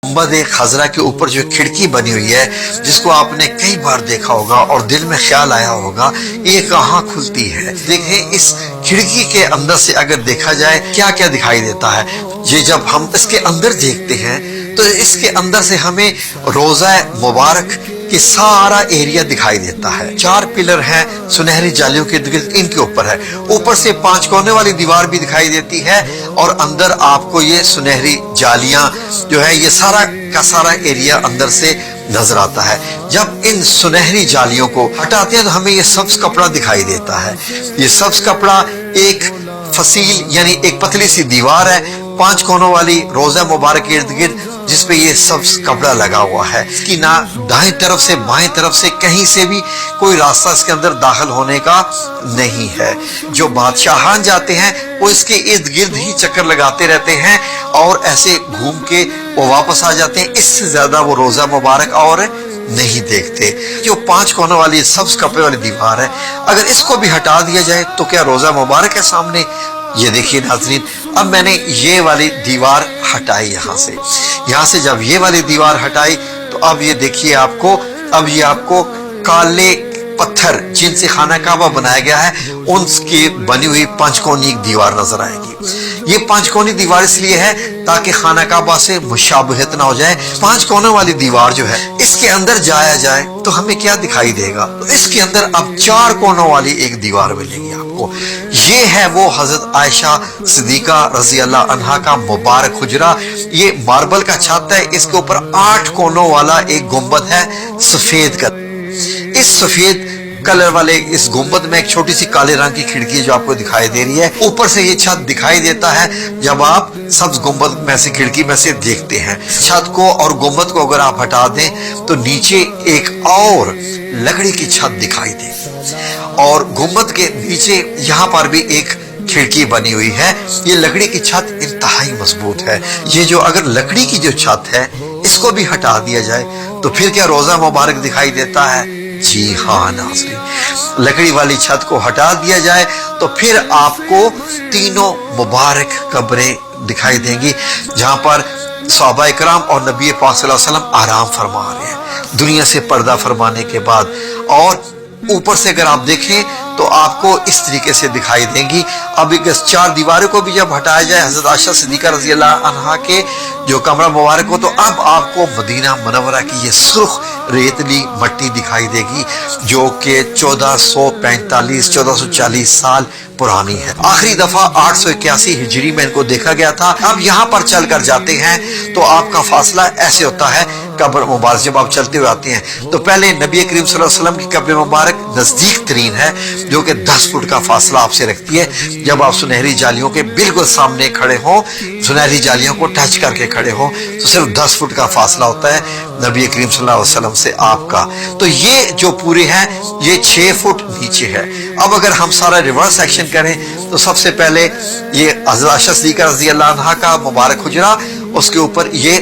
गुंबद खजरा के ऊपर जो खिड़की बनी हुई है, जिसको आपने कई बार देखा होगा और दिल में ख्याल आया होगा ये कहाँ खुलती है। देखें इस खिड़की के अंदर से अगर देखा जाए क्या क्या दिखाई देता है। ये जब हम इसके अंदर देखते हैं तो इसके अंदर से हमें रोजा मुबारक कि सारा एरिया दिखाई देता है। 4 पिलर हैं सुनहरी जालियों के इनके ऊपर है, ऊपर से 5 कोने वाली दीवार भी दिखाई देती है और अंदर आपको ये सुनहरी जालियां जो है ये सारा का सारा एरिया अंदर से नजर आता है। जब इन सुनहरी जालियों को हटाते हैं तो हमें ये सब्ज कपड़ा दिखाई देता है। ये सब्ज कपड़ा एक फसील यानी एक पतली सी दीवार है 5 कोनों वाली रोजा मुबारक के इर्द गिर्द, जिसपे ये सब्ज कपड़ा लगा हुआ है। इसकी ना दाएं तरफ से बाएं तरफ से कहीं से भी कोई रास्ता इसके अंदर दाखिल होने का नहीं है। जो बादशाहान जाते हैं वो इसके इर्द गिर्द ही चक्कर लगाते रहते हैं और ऐसे घूम के वो वापस आ जाते हैं। इससे ज्यादा वो रोजा मुबारक और नहीं देखते। जो 5 कोनों वाली सब्ज कपड़े वाली दीवार है, अगर इसको भी हटा दिया जाए तो क्या रोजा मुबारक है सामने। ये देखिए नाज़रीन, अब मैंने ये वाली दीवार हटाई यहाँ से जब ये वाली दीवार हटाई तो अब ये देखिए आपको, अब ये आपको काले पत्थर जिनसे खाना काबा बनाया गया है उनकी बनी हुई 5 कोनी दीवार नजर आएगी। ये 5 कोनी दीवार इसलिए है ताकि खाना काबा से मुशाबहत ना हो जाए। 5 कोनों वाली दीवार जो है इसके अंदर जाया जाए तो हमें क्या दिखाई देगा, तो इसके अंदर अब 4 कोनों वाली एक दीवार मिलेगी आपको। ये है वो हजरत आयशा सिद्दीका रजी अल्लाह अन्हा का मुबारक हुजरा। ये मार्बल का छत है, इसके ऊपर 8 कोनों वाला एक गुंबद है सफेद का। इस सफेद कलर वाले इस गुंबद में एक छोटी सी काले रंग की खिड़की जो आपको दिखाई दे रही है। ऊपर से ये छत दिखाई देता है जब आप सब्ज गुंबद में से खिड़की में से देखते हैं। छत को और गुंबद को अगर आप हटा दें तो नीचे एक और लकड़ी की छत दिखाई दे और गुंबद के नीचे यहाँ पर भी एक खिड़की बनी हुई है। ये लकड़ी की छत इंतहाई मजबूत है। ये जो अगर लकड़ी की जो छत है इसको भी हटा दिया जाए तो फिर क्या रोजा मुबारक दिखाई देता है। जी हाँ नाज़रीन, लकड़ी वाली छत को हटा दिया जाए तो फिर आपको तीनों मुबारक कब्रें दिखाई देंगी जहां पर सहाबा इकराम और नबी पाक सल्लल्लाहु अलैहि वसल्लम आराम फरमा रहे हैं दुनिया से पर्दा फरमाने के बाद। और ऊपर से अगर आप देखें तो आपको इस तरीके से दिखाई देंगी। अब एक 4 दीवारों को भी जब हटाया जाए हजरत आयशा सिद्दीका रज़ी अल्लाह अन्हा के जो कमरा मुबारक हो तो अब आपको मदीना मुनव्वरा की ये सुर्ख रेतली मट्टी दिखाई देगी जो कि 1440 साल पुरानी है। आखिरी दफा 881 हिजरी में इनको देखा गया था। अब यहाँ पर चल कर जाते हैं तो आपका फासला ऐसे होता है कब्र मुबारक जब आप चलते हुए आते हैं तो पहले नबी करीम सल्लल्लाहु अलैहि वसल्लम की कब्र मुबारक नजदीक तरीन है जो कि 10 फुट का फासला आपसे रखती है। जब आप सुनहरी जालियों के बिल्कुल सामने खड़े हो, सुनहरी जालियों को टच करके खड़े हो तो सिर्फ 10 फुट का फासला होता है नबी करीम सल्लल्लाहु अलैहि वसल्लम से आपका। तो ये जो पूरे हैं ये 6 फुट नीचे है। अब अगर हम सारा रिवर्स एक्शन करें तो सबसे पहले ये हज़रत आयशा सिद्दीका रज़ी अल्लाह अन्हा का मुबारक हुजरा, उसके ऊपर ये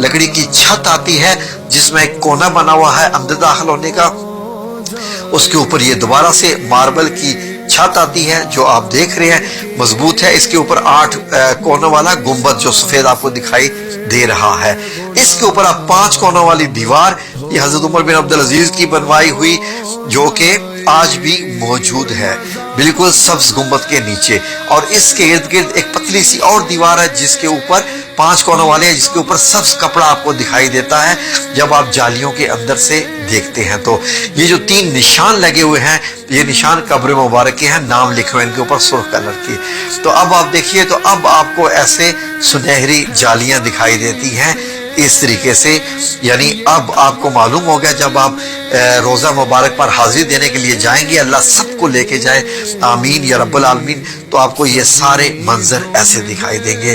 लकड़ी की छत आती है जिसमें एक कोना बना हुआ है अंदर दाखिल होने का। उसके ऊपर ये दोबारा से मार्बल की छत आती है जो आप देख रहे हैं मजबूत है। इसके ऊपर 8 कोनों वाला गुंबद जो सफेद आपको दिखाई दे रहा है। इसके ऊपर आप 5 कोनों वाली दीवार ये हजरत उमर बिन अब्दुल अजीज की बनवाई हुई जो कि आज भी मौजूद है बिल्कुल सब्ज गुंबद के नीचे। और इसके इर्द गिर्द एक पतली सी और दीवार है जिसके ऊपर 5 कोनों वाले हैं जिसके ऊपर सब्ज कपड़ा आपको दिखाई देता है जब आप जालियों के अंदर से देखते हैं। तो ये जो 3 निशान लगे हुए हैं ये निशान कब्र मुबारक के हैं, नाम लिखे हुए इनके ऊपर सुर्ख कलर की। तो अब आप देखिए तो अब आपको ऐसे सुनहरी जालियां दिखाई देती हैं इस तरीके से। यानी अब आपको मालूम हो गया जब आप रोजा मुबारक पर हाजिरी देने के लिए जाएंगे, अल्लाह सबको लेके जाए आमीन या रब्बुल आलमीन, तो आपको ये सारे मंजर ऐसे दिखाई देंगे।